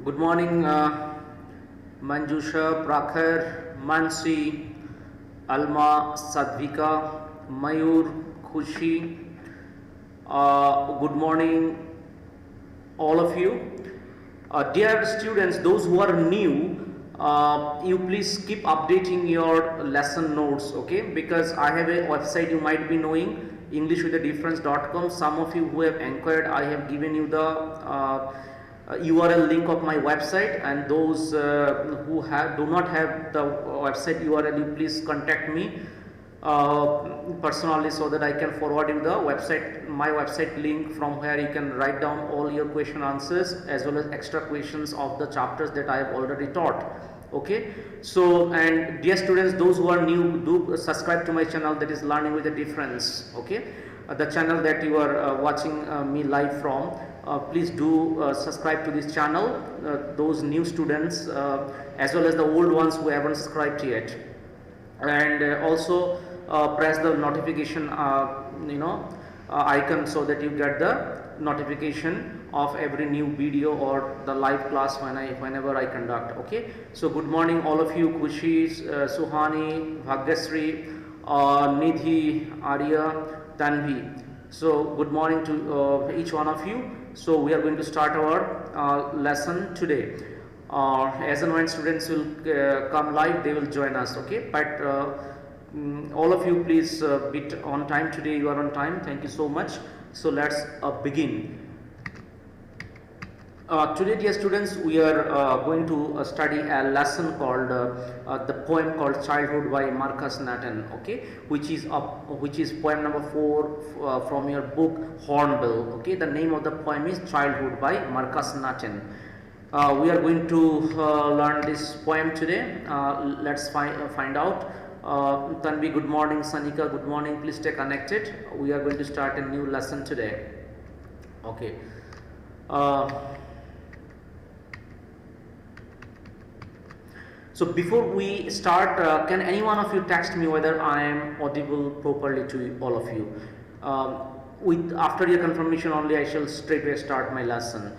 Good morning, Manjusha, Prakhar, Mansi, Alma, Sadvika, Mayur, Khushi. Good morning, all of you. Dear students, those who are new, you please keep updating your lesson notes, okay? Because I have a website you might be knowing, englishwithadifference.com. Some of you who have inquired, I have given you the URL link of my website, and those who do not have the website URL, you please contact me personally so that I can forward you the website, my website link, from where you can write down all your question answers as well as extra questions of the chapters that I have already taught. Okay, so, and dear students, those who are new, do subscribe to my channel, that is Learning with a Difference. Okay, the channel that you are watching me live from. Please do subscribe to this channel, those new students as well as the old ones who haven't subscribed yet, and also press the notification icon so that you get the notification of every new video or the live class whenever I conduct. Okay, so good morning all of you, Khushi, Suhani, Bhagyasri, Nidhi, Arya, Tanvi. So good morning to each one of you. So we are going to start our lesson today. As and when students will come live, they will join us. Okay, but all of you, please be on time today. You are on time. Thank you so much. So let's begin. Today, dear students, we are going to study a lesson called the poem called Childhood by Marcus Nathan. Okay, which is poem number 4 from your book Hornbill. Okay, the name of the poem is Childhood by Marcus Nathan. We are going to learn this poem today. Let's find out. Tanvi, good morning. Sanika, good morning. Please stay connected. We are going to start a new lesson today. Okay. So before we start, can any one of you text me whether I am audible properly to all of you? After your confirmation only, I shall straightway start my lesson.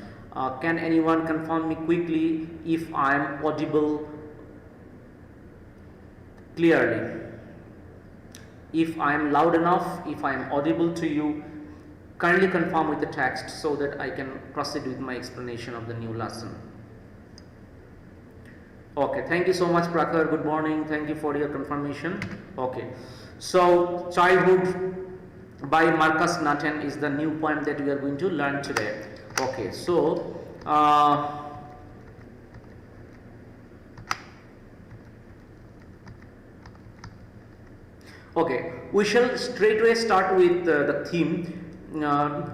Can anyone confirm me quickly if I am audible clearly? If I am loud enough, if I am audible to you, kindly confirm with the text so that I can proceed with my explanation of the new lesson. Okay, thank you so much, Prakhar. Good morning. Thank you for your confirmation. Okay, so Childhood by Marcus Nathan is the new poem that we are going to learn today. Okay, so okay, we shall straightway start with the theme.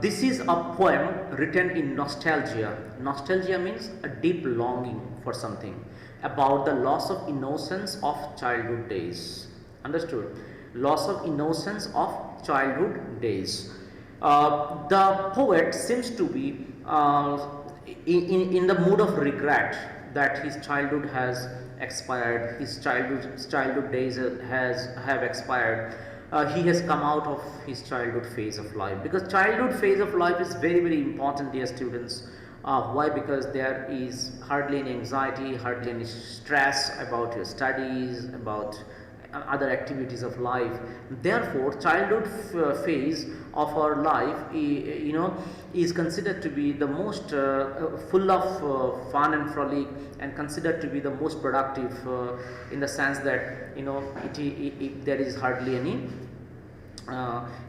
This is a poem written in nostalgia. Nostalgia means a deep longing for something, about the loss of innocence of childhood days. Understood? Loss of innocence of childhood days. The poet seems to be in the mood of regret that his childhood has expired, his childhood days have expired. He has come out of his childhood phase of life, because childhood phase of life is very, very important, dear students. Why? Because there is hardly any anxiety, hardly any stress about your studies, about other activities of life. Therefore, childhood phase of our life, is considered to be the most full of fun and frolic, and considered to be the most productive in the sense that there is hardly any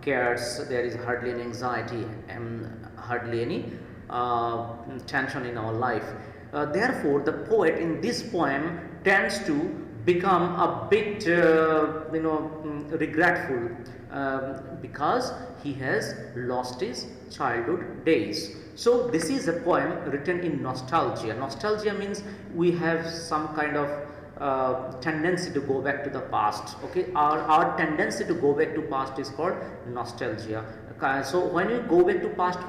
cares, there is hardly any anxiety, and hardly any tension in our life. Therefore, the poet in this poem tends to become a bit regretful because he has lost his childhood days. So this is a poem written in nostalgia. Nostalgia means we have some kind of tendency to go back to the past. Okay, our tendency to go back to past is called nostalgia. So when you go back to past,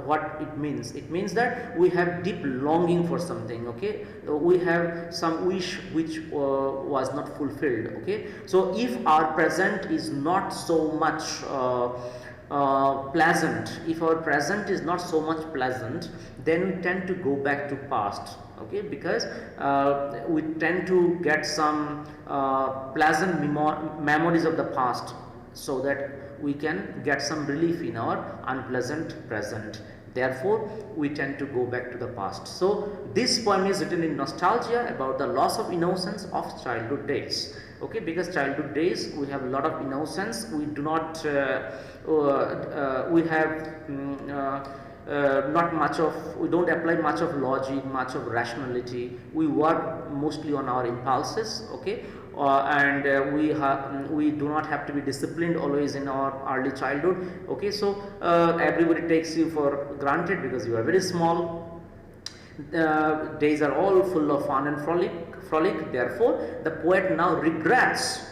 what it means? It means that we have deep longing for something. Okay, we have some wish which was not fulfilled. Okay, so if our present is not so much pleasant, if our present is not so much pleasant, then we tend to go back to past, okay, because we tend to get some pleasant memories of the past, so that we can get some relief in our unpleasant present. Therefore we tend to go back to the past. So this poem is written in nostalgia about the loss of innocence of childhood days, okay, because childhood days we have a lot of innocence, we do not we have not much of, we don't apply much of logic, much of rationality, we work mostly on our impulses, okay, and we do not have to be disciplined always in our early childhood, okay. So everybody takes you for granted because you are very small. Days are all full of fun and frolic. Therefore the poet now regrets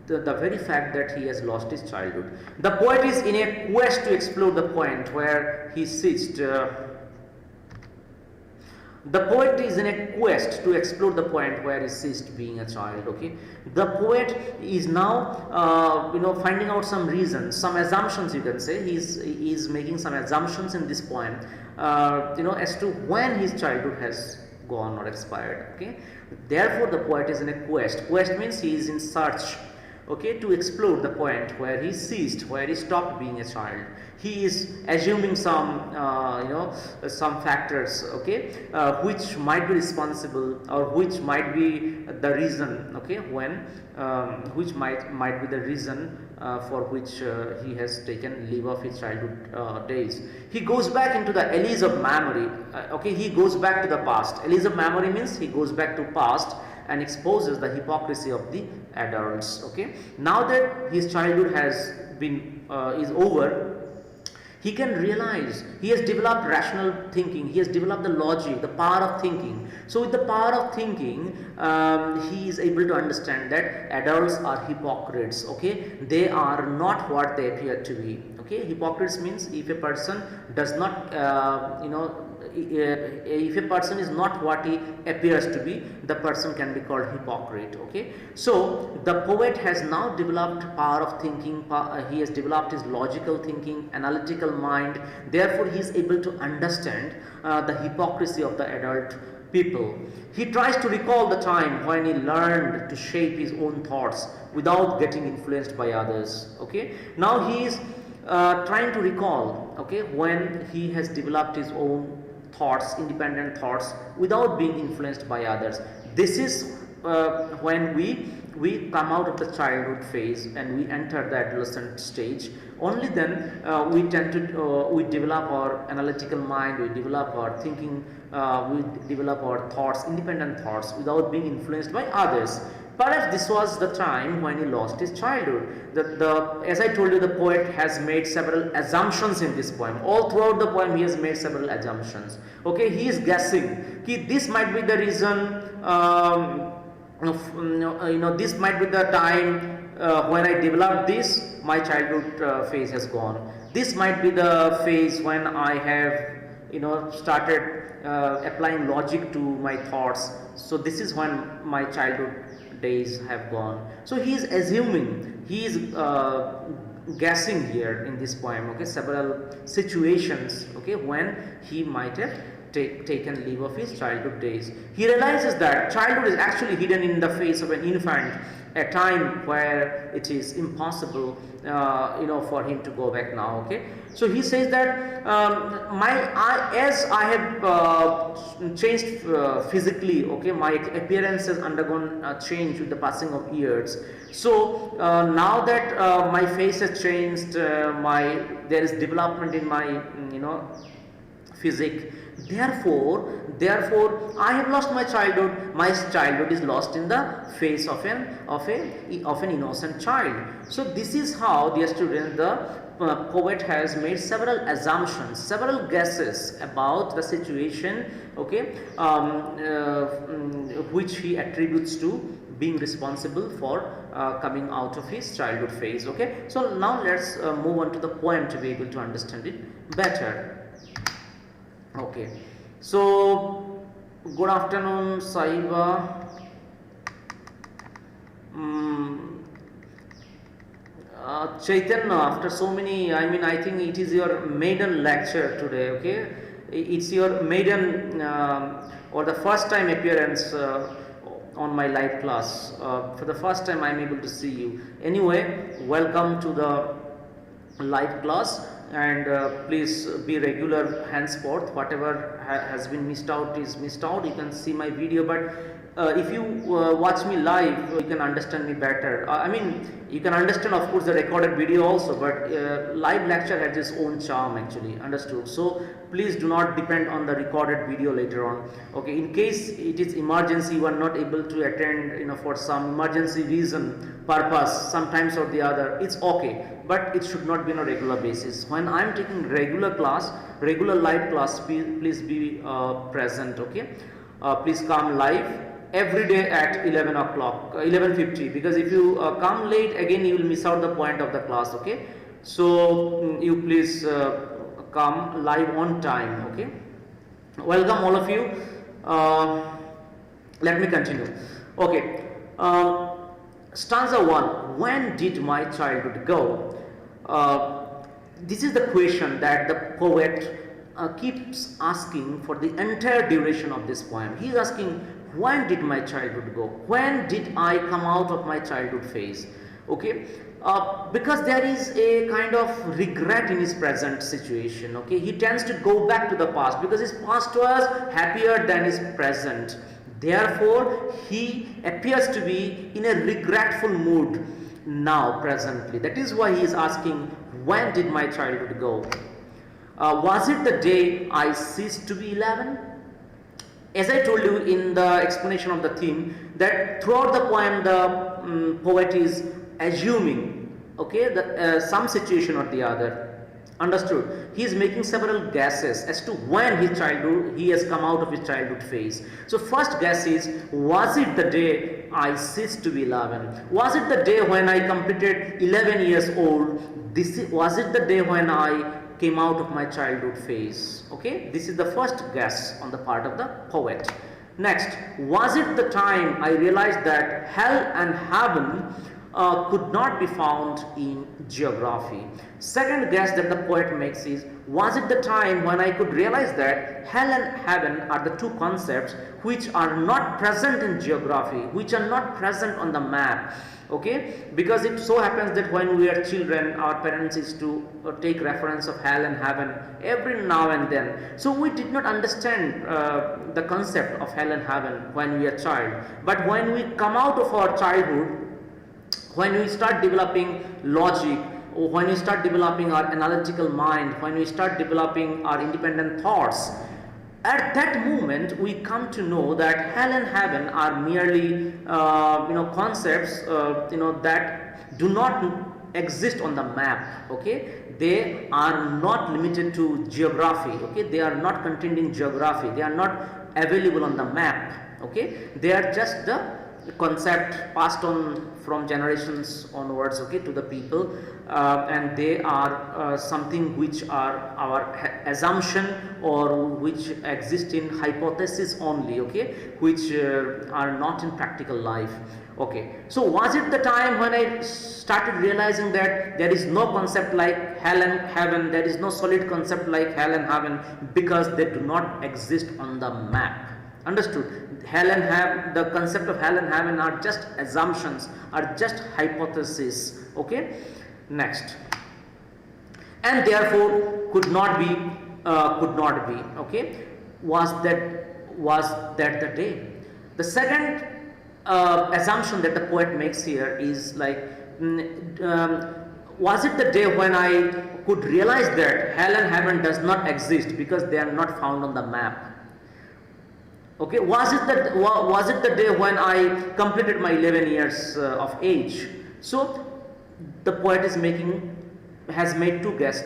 the very fact that he has lost his childhood. The poet is in a quest to explore the point where he ceased. The poet is in a quest to explore the point where he ceased being a child, okay. The poet is now finding out some reasons, some assumptions, you can say. He is making some assumptions in this poem as to when his childhood has gone or expired, okay. Therefore the poet is in a quest. Quest means he is in search, okay, to explore the point where he ceased, where he stopped being a child. He is assuming some some factors, okay, which might be responsible, or which might be the reason, okay, when which might be the reason for which he has taken leave of his childhood days. He goes back into the alleys of memory, okay, he goes back to the past. Alleys of memory means he goes back to past and exposes the hypocrisy of the adults, okay. Now that his childhood has been is over, he can realize, he has developed rational thinking, he has developed the logic, the power of thinking. So with the power of thinking, he is able to understand that adults are hypocrites, okay. They are not what they appear to be, okay. Hypocrites means if a person does not if a person is not what he appears to be, the person can be called hypocrite, okay. So the poet has now developed power of thinking, he has developed his logical thinking, analytical mind. Therefore he is able to understand the hypocrisy of the adult people. He tries to recall the time when he learned to shape his own thoughts without getting influenced by others, okay. Now he is trying to recall, okay, when he has developed his own thoughts, independent thoughts, without being influenced by others. This is when we come out of the childhood phase and we enter the adolescent stage. Only then we tend to we develop our analytical mind, we develop our thinking, we develop our thoughts, independent thoughts, without being influenced by others. Perhaps this was the time when he lost his childhood. As I told you, the poet has made several assumptions in this poem. All throughout the poem he has made several assumptions, okay. He is guessing, this might be the reason, this might be the time when I developed this, my childhood phase has gone. This might be the phase when I have started applying logic to my thoughts. So this is when my childhood days have gone. So he is assuming, he is guessing here in this poem, okay, several situations, okay, when he might have taken leave of his childhood days. He realizes that childhood is actually hidden in the face of an infant, a time where it is impossible for him to go back now, okay. So he says that as I have changed physically, okay, my appearance has undergone change with the passing of years. So now that my face has changed, there is development in my physique. Therefore I have lost my childhood. My childhood is lost in the face of an innocent child. So this is how, dear students, the poet has made several assumptions, several guesses about the situation, okay, which he attributes to being responsible for coming out of his childhood phase, okay. So now let's move on to the poem to be able to understand it better. Okay, so good afternoon, Sahiba. Chaitanya, after so many, I think it is your maiden lecture today, okay? It's your maiden or the first time appearance on my live class. For the first time, I'm able to see you. Anyway, welcome to the live class, and please be regular henceforth. Whatever has been missed out is missed out. You can see my video, but if you watch me live, you can understand me better. You can understand, of course, the recorded video also, but live lecture has its own charm, actually. Understood? So please do not depend on the recorded video later on. Okay, in case it is emergency, you are not able to attend, for some emergency reason, purpose, sometimes or the other, it's okay, but it should not be on a regular basis. When I am taking regular class, regular live class, please be present. Okay, please come live every day at 11 o'clock, 11:50, because if you come late, again you will miss out the point of the class. Okay, so you please come live on time. Okay, welcome all of you. Let me continue. Okay, stanza 1. When did my childhood go? This is the question that the poet keeps asking for the entire duration of this poem. He is asking, when did my childhood go? When did I come out of my childhood phase? Okay, because there is a kind of regret in his present situation. Okay, he tends to go back to the past because his past was happier than his present. Therefore, he appears to be in a regretful mood now, presently. That is why he is asking, when did my childhood go? Was it the day I ceased to be 11? As I told you in the explanation of the theme, that throughout the poem the poet is assuming, okay, some situation or the other. Understood? He is making several guesses as to when he has come out of his childhood phase. So first guess is, was it the day I ceased to be 11? Was it the day when I completed 11 years old? Was it the day when I came out of my childhood phase? Okay, this is the first guess on the part of the poet. Next, was it the time I realized that hell and heaven could not be found in geography? Second guess that the poet makes is, was it the time when I could realize that hell and heaven are the two concepts which are not present in geography, which are not present on the map? Okay, because it so happens that when we are children, our parents used to take reference of hell and heaven every now and then. So we did not understand the concept of hell and heaven when we are child. But when we come out of our childhood, when we start developing logic, when we start developing our analytical mind, when we start developing our independent thoughts, at that moment we come to know that hell and heaven are merely concepts that do not exist on the map. Okay, they are not limited to geography. Okay, they are not contained in geography, they are not available on the map. Okay, they are just the concept passed on from generations onwards, okay, to the people, and they are something which are our assumption or which exist in hypothesis only, okay, which are not in practical life. Okay, so was it the time when I started realizing that there is no concept like hell and heaven, there is no solid concept like hell and heaven, because they do not exist on the map? Understood? Hell and heaven, the concept of hell and heaven are just assumptions, are just hypotheses. Okay, next, and therefore could not be. Okay, was that the day? The second assumption that the poet makes here is like, was it the day when I could realize that hell and heaven does not exist because they are not found on the map? Okay, was it the day when I completed my 11 years of age? So the poet has made two guesses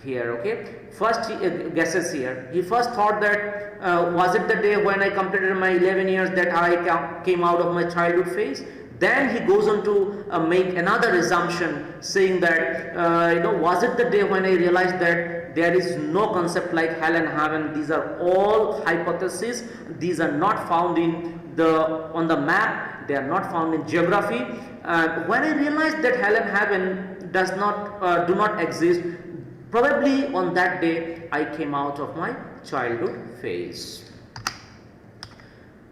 here. Okay, first guesses here. He first thought that was it the day when I completed my 11 years that I came out of my childhood phase? Then he goes on to make another assumption, saying that was it the day when I realized that there is no concept like hell and heaven? These are all hypotheses. These are not found on the map. They are not found in geography. When I realized that hell and heaven do not exist. Probably on that day I came out of my childhood phase.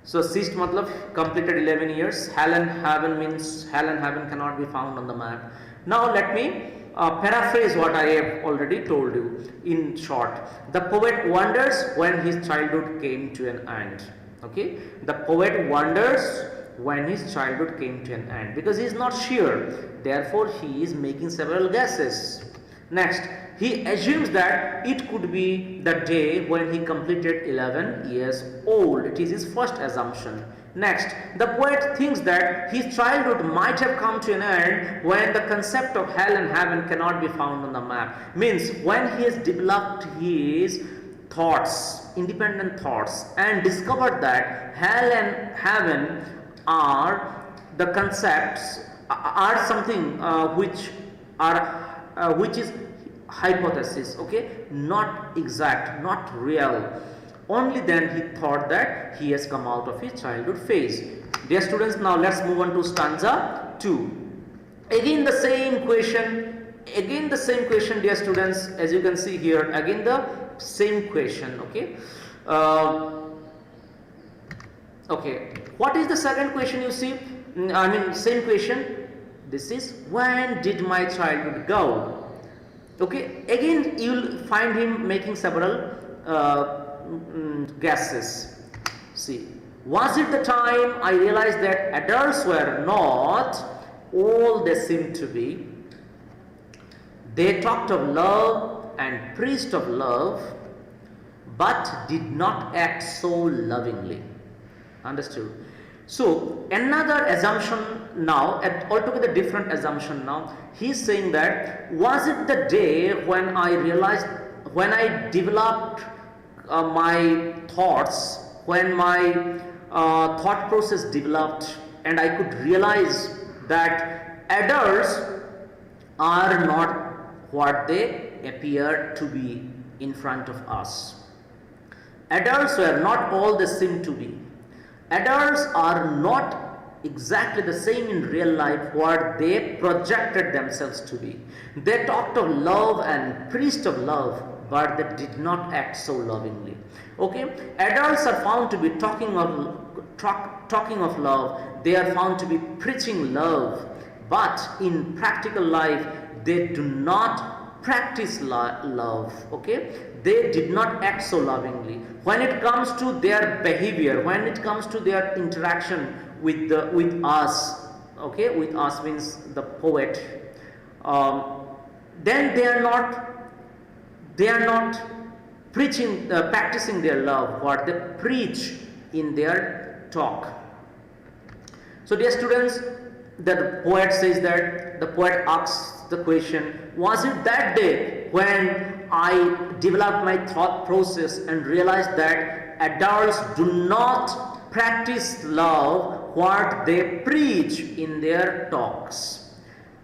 So ceased matlab completed 11 years. Hell and heaven means hell and heaven cannot be found on the map. Now let me paraphrase what I have already told you in short. The poet wonders when his childhood came to an end. Okay, the poet wonders when his childhood came to an end because he is not sure, therefore he is making several guesses. Next, he assumes that it could be the day when he completed 11 years old. It is his first assumption. Next, the poet thinks that his childhood might have come to an end when the concept of hell and heaven cannot be found on the map. Means when he has developed his thoughts, independent thoughts, and discovered that hell and heaven are the concepts, are something which is hypothesis, okay, not exact, not real. Only then he thought that he has come out of his childhood phase. Dear students, now let's move on to stanza 2. Again the same question, dear students, as you can see here, again the same question, okay. Okay, what is the second question you see? I mean same question. This is, when did my childhood go? Okay, again you will find him making several guesses. See, was it the time I realized that adults were not all they seemed to be? They talked of love and preached of love, but did not act so lovingly. Understood? So another assumption now, altogether different assumption now. He is saying that, was it the day when I realized, when I developed my thoughts, when my thought process developed, and I could realize that adults are not what they appear to be in front of us. Adults were not all they seem to be. Adults are not exactly the same in real life what they projected themselves to be. They talked of love and preached of love, but they did not act so lovingly. Okay, adults are found to be talking of love. They are found to be preaching love, but in practical life they do not practice love. Okay, they did not act so lovingly. When it comes to their behavior, when it comes to their interaction with us, okay, with us means the poet, then they are not preaching, practicing their love, what they preach in their talk. So dear students, the poet says that, the poet asks the question, was it that day when I developed my thought process and realized that adults do not practice love what they preach in their talks?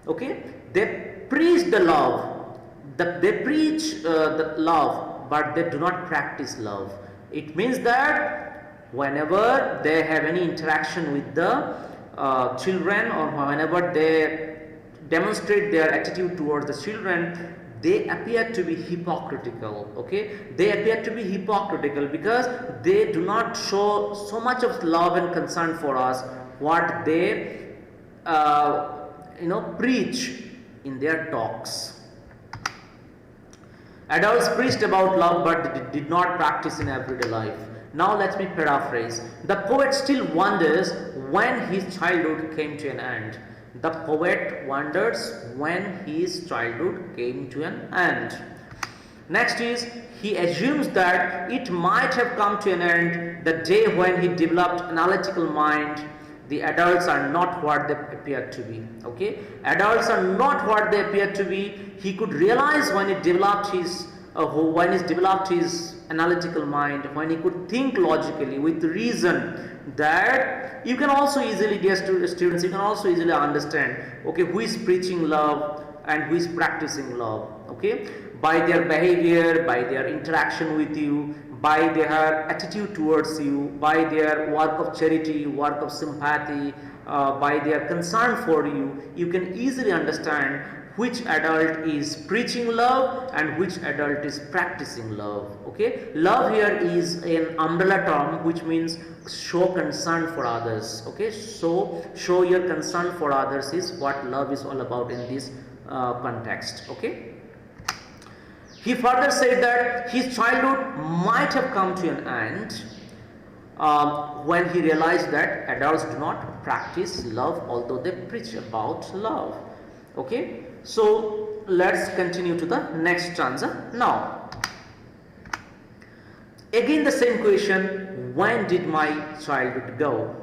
Okay, they preach the love, they preach the love, but they do not practice love. It means that whenever they have any interaction with the children, or whenever they demonstrate their attitude towards the children, they appear to be hypocritical. Okay, they appear to be hypocritical because they do not show so much of love and concern for us what they preach in their talks. Adults preached about love but did not practice in everyday life. Now let me paraphrase. The poet still wonders when his childhood came to an end. The poet wonders when his childhood came to an end. Next is, he assumes that it might have come to an end the day when he developed analytical mind. The adults are not what they appear to be. Okay, adults are not what they appear to be. He could realize when he developed his analytical mind, when he could think logically with reason, that you can also easily, dear students, you can also easily understand, okay, who is preaching love and who is practicing love. Okay, by their behavior, by their interaction with you, by their attitude towards you, by their work of charity, work of sympathy, by their concern for you, you can easily understand which adult is preaching love and which adult is practicing love. Okay, love here is an umbrella term which means show concern for others. Okay, so show your concern for others is what love is all about in this context. Okay, he further said that his childhood might have come to an end when he realized that adults do not practice love although they preach about love. Okay, so let's continue to the next stanza now. Again the same question, when did my childhood go?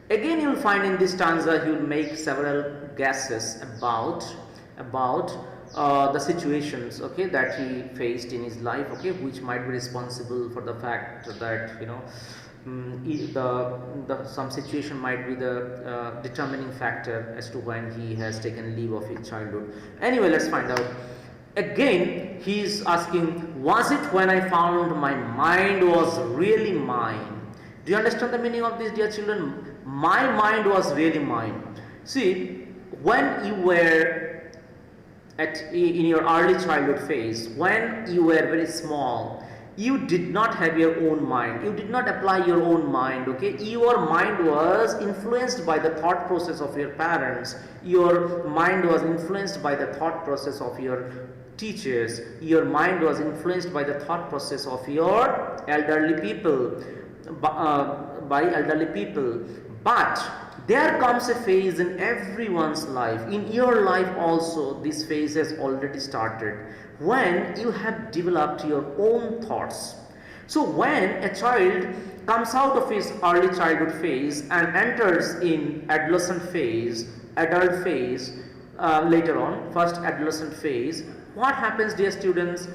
Again you will find in this stanza he will make several guesses about the situations, okay, that he faced in his life, okay, which might be responsible for the fact that, you know, some situation might be the determining factor as to when he has taken leave of his childhood. Anyway, let's find out. Again he is asking, was it when I found my mind was really mine? Do you understand the meaning of this, dear children? My mind was really mine. See, when you were in your early childhood phase, when you were very small, you did not have your own mind, you did not apply your own mind. Okay, your mind was influenced by the thought process of your parents, your mind was influenced by the thought process of your teachers, your mind was influenced by the thought process of your elderly people, by elderly people. But there comes a phase in everyone's life, in your life also this phase has already started, when you have developed your own thoughts. So when a child comes out of his early childhood phase and enters in adolescent phase, adult phase, later on, first adolescent phase, what happens, dear students?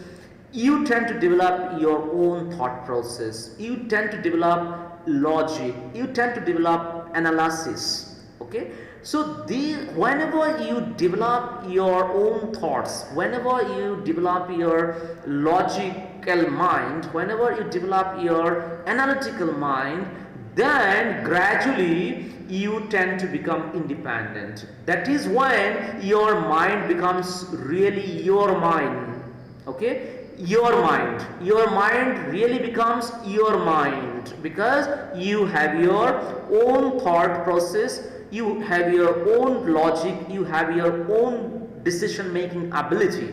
You tend to develop your own thought process, you tend to develop logic, you tend to develop analysis. Okay, so whenever you develop your own thoughts, whenever you develop your logical mind, whenever you develop your analytical mind, then gradually you tend to become independent. That is when your mind becomes really your mind. Okay, your mind really becomes your mind, because you have your own thought process, you have your own logic, you have your own decision making ability.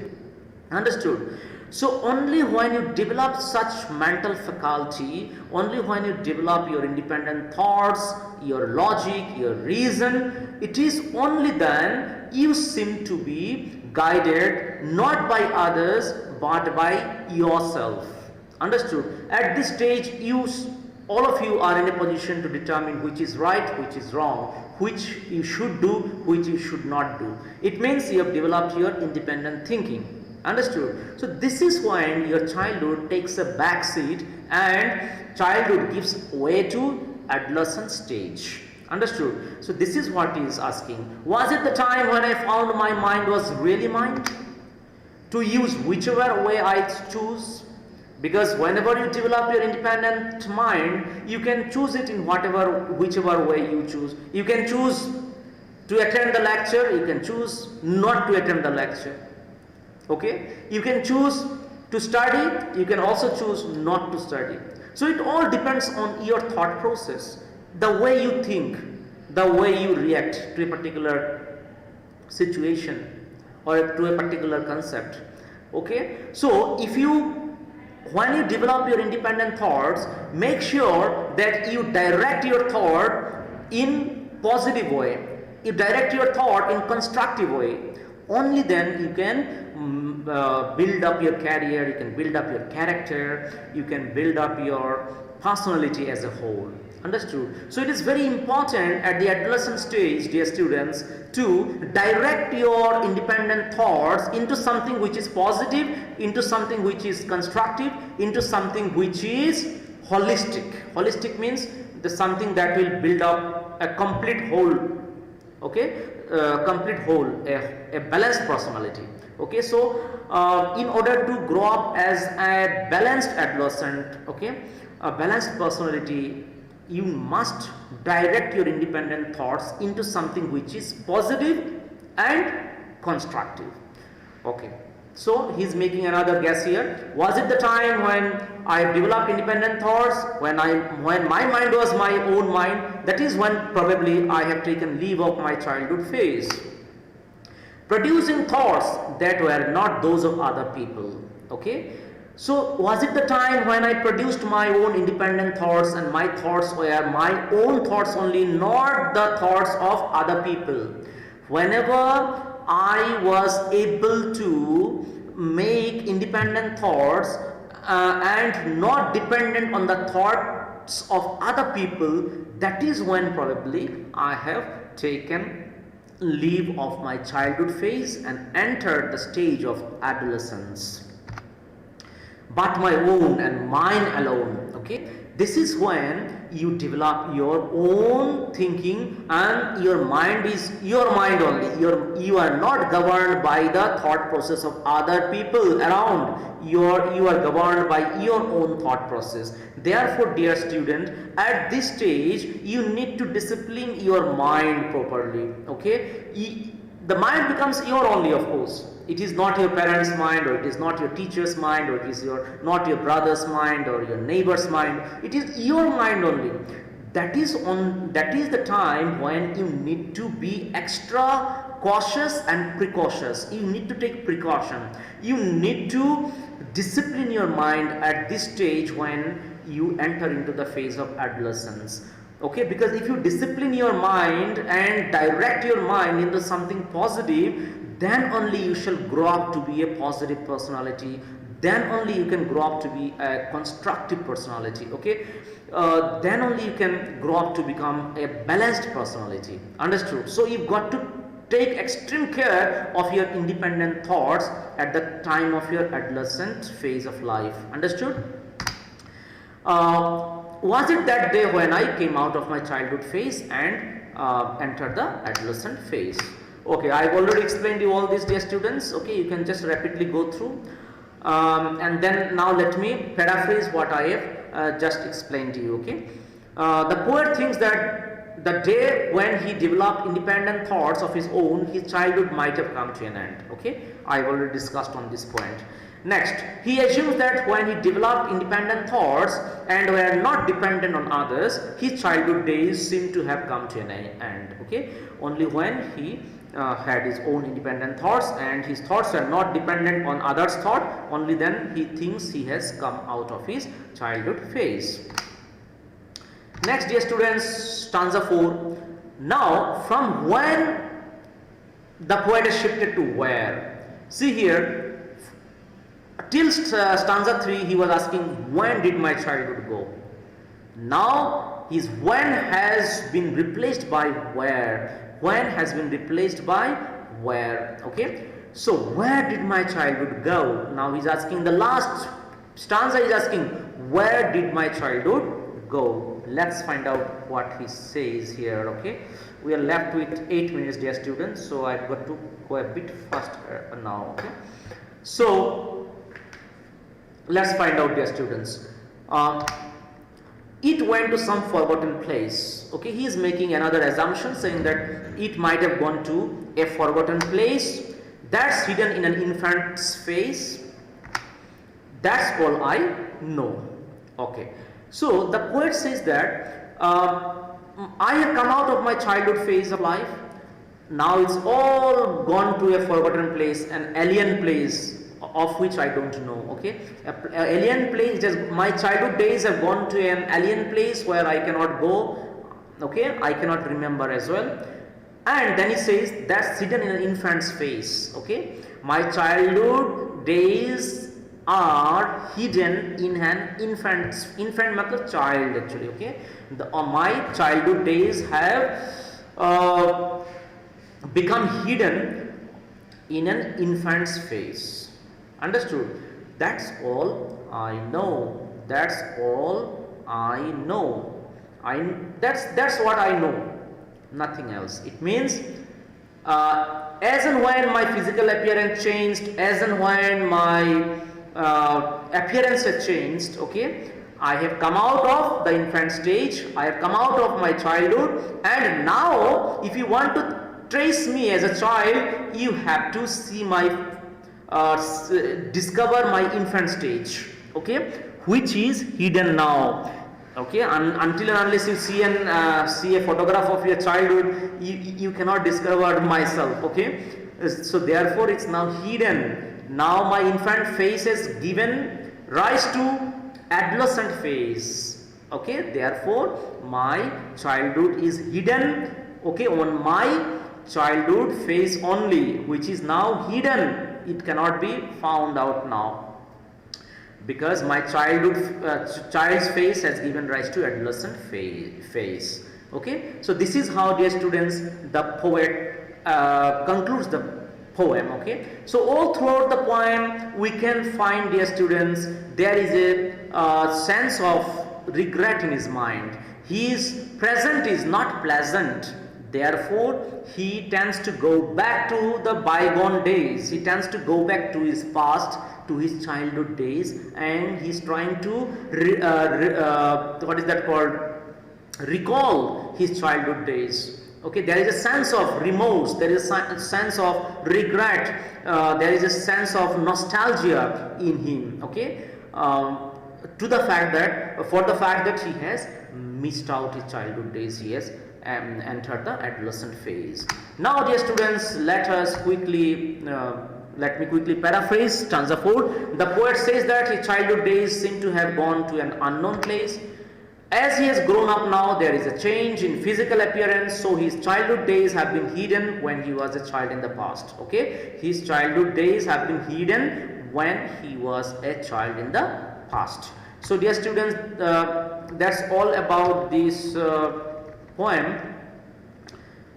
Understood? So only when you develop such mental faculty, only when you develop your independent thoughts, your logic, your reason, it is only then you seem to be guided not by others but by yourself. Understood? At this stage, all of you are in a position to determine which is right, which is wrong, which you should do, which you should not do. It means you have developed your independent thinking. Understood? So this is when your childhood takes a back seat and childhood gives way to adolescent stage. Understood? So this is what he is asking. Was it the time when I found my mind was really mine? To use whichever way I choose? Because whenever you develop your independent mind, you can choose it in whichever way you choose. You can choose to attend the lecture, you can choose not to attend the lecture. Okay, you can choose to study, you can also choose not to study. So it all depends on your thought process, the way you think, the way you react to a particular situation or to a particular concept. Okay, so when you develop your independent thoughts, make sure that you direct your thought in positive way, you direct your thought in constructive way. Only then you can build up your career, you can build up your character, you can build up your personality as a whole. Understood? So it is very important at the adolescent stage, dear students, to direct your independent thoughts into something which is positive, into something which is constructive, into something which is holistic. Holistic means something that will build up a complete whole. Okay, complete whole, a balanced personality. Okay, so in order to grow up as a balanced adolescent, okay, a balanced personality, you must direct your independent thoughts into something which is positive and constructive. Okay, so he's making another guess here. Was it the time when I developed independent thoughts, when my mind was my own mind? That is when probably I have taken leave of my childhood phase, producing thoughts that were not those of other people. Okay, so was it the time when I produced my own independent thoughts, and my thoughts were my own thoughts only, not the thoughts of other people? Whenever I was able to make independent thoughts and not dependent on the thoughts of other people, that is when probably I have taken leave of my childhood phase and entered the stage of adolescence. But my own and mine alone. Okay, this is when you develop your own thinking, and your mind is your mind only. You are not governed by the thought process of other people around. You are governed by your own thought process. Therefore, dear student, at this stage you need to discipline your mind properly. Okay, the mind becomes your only, of course. It is not your parents' mind, or it is not your teacher's mind, or it is not your brother's mind or your neighbor's mind. It is your mind only. That is the time when you need to be extra cautious and precautious. You need to take precaution. You need to discipline your mind at this stage when you enter into the phase of adolescence. Okay, because if you discipline your mind and direct your mind into something positive, then only you shall grow up to be a positive personality. Then only you can grow up to be a constructive personality. Okay, then only you can grow up to become a balanced personality. Understood? So you've got to take extreme care of your independent thoughts at the time of your adolescent phase of life. Understood? Was it that day when I came out of my childhood phase and entered the adolescent phase? Okay, I've already explained you all this, dear students. Okay, you can just rapidly go through, and then now let me paraphrase what I have just explained to you. Okay, the poet thinks that the day when he developed independent thoughts of his own, his childhood might have come to an end. Okay, I've already discussed on this point. Next, he assumes that when he developed independent thoughts and were not dependent on others, his childhood days seem to have come to an end. Okay, only when he had his own independent thoughts and his thoughts are not dependent on others' thought, only then he thinks he has come out of his childhood phase. Next, dear students, stanza 4. Now, from when the poet has shifted to where? See here, till stanza 3 he was asking, when did my childhood go? Now his when has been replaced by where. When has been replaced by where. Okay, so where did my childhood go? Now he's asking, the last stanza is asking, where did my childhood go? Let's find out what he says here. Okay, we are left with 8 minutes, dear students, so I've got to go a bit faster now. Okay, so let's find out, dear students. It went to some forgotten place. Okay, he is making another assumption, saying that it might have gone to a forgotten place that's hidden in an infant's face. That's all I know. Okay, so the poet says that I have come out of my childhood phase of life. Now it's all gone to a forgotten place, an alien place of which I don't know. Okay, a alien place. Just my childhood days have gone to an alien place where I cannot go. Okay, I cannot remember as well. And then he says that's hidden in an infant's face. Okay, my childhood days are hidden in an infant matlab child actually. Okay, my childhood days have become hidden in an infant's face. Understood? That's all I know. That's all I know. That's what I know. Nothing else. It means as and when my physical appearance changed, as and when my appearance has changed, okay, I have come out of the infant stage, I have come out of my childhood, and now if you want to trace me as a child, you have to see my discover my infant stage, okay, which is hidden now. Okay, until and unless you see see a photograph of your childhood, you cannot discover myself. Okay, so therefore it's now hidden. Now my infant phase has given rise to adolescent phase. Okay, therefore my childhood is hidden, okay, on my childhood phase only, which is now hidden. It cannot be found out now, because my child's phase has given rise to adolescent phase. Okay, so this is how, dear students, the poet concludes the poem. Okay, so all throughout the poem we can find, dear students, there is a sense of regret in his mind. His present is not pleasant, therefore he tends to go back to the bygone days. He tends to go back to his past, to his childhood days, and he's trying to what is that called, recall his childhood days. Okay, there is a sense of remorse, there is a sense of regret, there is a sense of nostalgia in him. Okay, to the fact that, for the fact that he has missed out his childhood days, he has entered the adolescent phase. Now, dear students, let me quickly paraphrase stanza 4. The poet says that his childhood days seem to have gone to an unknown place. As he has grown up now, there is a change in physical appearance, so his childhood days have been hidden when he was a child in the past. Okay, his childhood days have been hidden when he was a child in the past. So, dear students, that's all about this poem.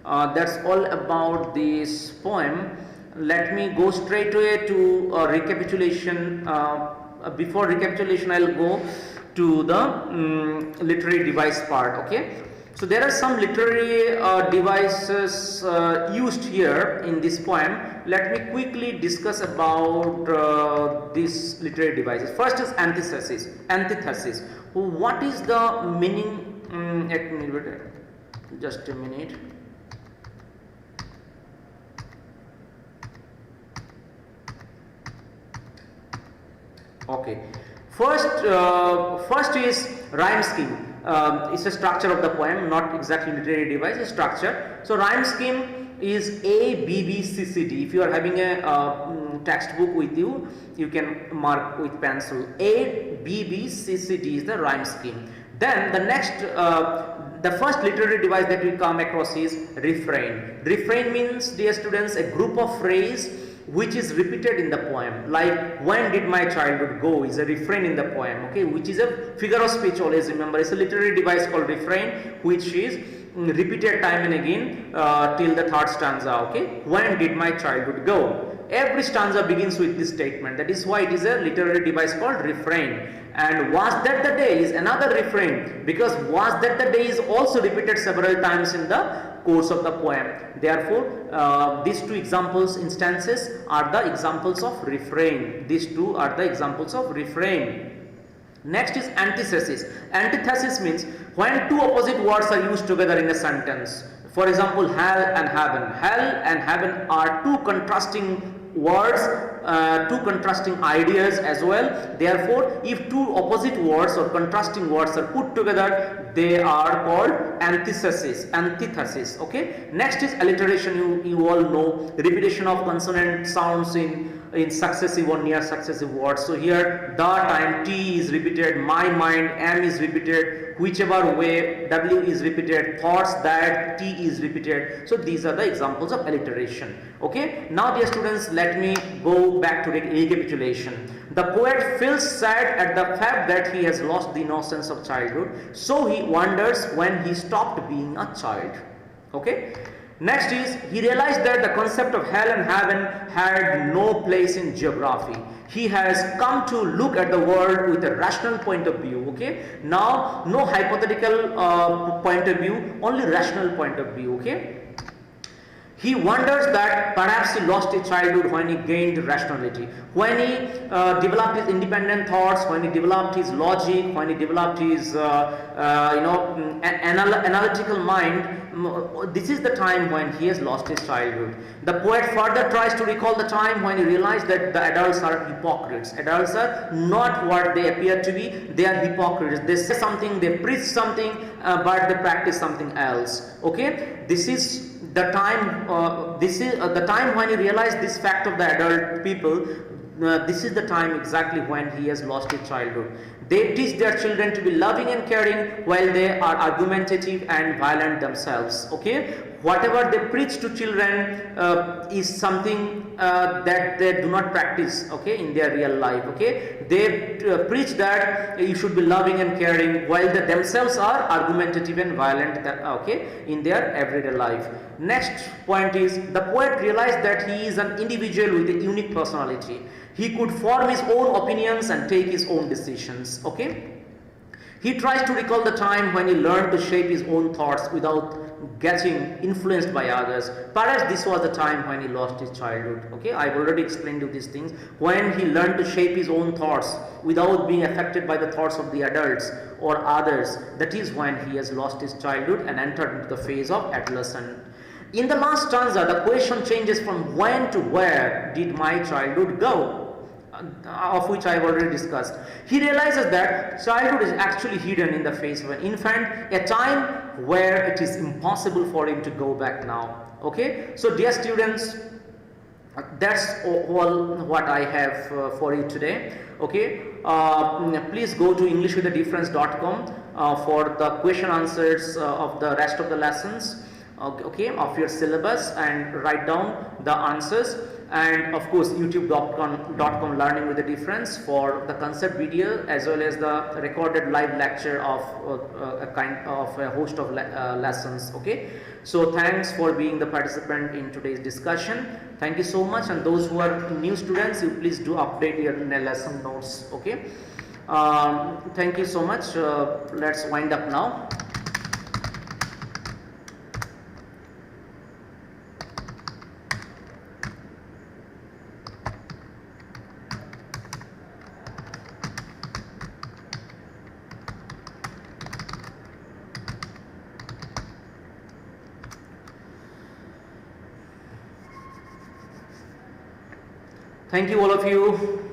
That's all about this poem. Let me go straight away to recapitulation. Before recapitulation, I'll go to the literary device part. Okay, so there are some literary devices used here in this poem. Let me quickly discuss about these literary devices. First is antithesis. Antithesis. What is the meaning? Just a minute. Okay, first is rhyme scheme. It's a structure of the poem, not exactly literary device, a structure. So rhyme scheme is A, B, B, C, C, D. If you are having a textbook with you, you can mark with pencil. A, B, B, C, C, D is the rhyme scheme. Then the next, the first literary device that we come across is refrain. Refrain means, dear students, a group of phrase which is repeated in the poem. Like, when did my childhood go is a refrain in the poem. Okay, which is a figure of speech. Always remember, it's a literary device called refrain, which is repeated time and again till the third stanza. Okay, when did my childhood go? Every stanza begins with this statement. That is why it is a literary device called refrain. And was that the day is another refrain, because was that the day is also repeated several times in the course of the poem. Therefore, these two instances are the examples of refrain. These two are the examples of refrain. Next is antithesis. Antithesis means when two opposite words are used together in a sentence. For example, hell and heaven. Hell and heaven are two contrasting words, two contrasting ideas as well. Therefore, if two opposite words or contrasting words are put together, they are called antithesis. Antithesis. Okay. Next is alliteration. You all know, repetition of consonant sounds in successive or near successive words. So here the time T is repeated, my mind M is repeated, whichever way W is repeated, thoughts that T is repeated. So these are the examples of alliteration. Okay, now dear students, let me go back to the recapitulation. The poet feels sad at the fact that he has lost the innocence of childhood, so he wonders when he stopped being a child. Okay. Next is, he realized that the concept of hell and heaven had no place in geography. He has come to look at the world with a rational point of view. Okay, now no hypothetical point of view, only rational point of view. Okay, He wonders that perhaps he lost his childhood when he gained rationality, when he developed his independent thoughts, when he developed his logic, when he developed his analytical mind. This is the time when he has lost his childhood. The poet further tries to recall the time when he realized that the adults are hypocrites. Adults are not what they appear to be. They are hypocrites. They say something, they preach something, but they practice something else. Okay, this is the time. This is the time when he realized this fact of the adult people. This is the time exactly when he has lost his childhood. They teach their children to be loving and caring while they are argumentative and violent themselves. Okay, whatever they preach to children is something that they do not practice. Okay, in their real life. Okay, they preach that you should be loving and caring while they themselves are argumentative and violent. Okay, in their everyday life. Next point is the poet realized that he is an individual with a unique personality. He could form his own opinions and take his own decisions. Okay, he tries to recall the time when he learned to shape his own thoughts without getting influenced by others. Perhaps this was the time when he lost his childhood. Okay, I've already explained you these things. When he learned to shape his own thoughts without being affected by the thoughts of the adults or others, that is when he has lost his childhood and entered into the phase of adolescence. In the last stanza, the question changes from when to where did my childhood go, of which I have already discussed. He realizes that childhood is actually hidden in the face of an infant, a time where it is impossible for him to go back now. Okay, so dear students, that's all what I have for you today. Okay, please go to englishwithadifference.com for the question answers of the rest of the lessons. Okay, of your syllabus, and write down the answers, and of course youtube.com learning with a difference for the concept video as well as the recorded live lecture of a host of lessons. Okay, so thanks for being the participant in today's discussion. Thank you so much, and those who are new students, you please do update your lesson notes. Okay, thank you so much. Let's wind up now. Thank you all of you.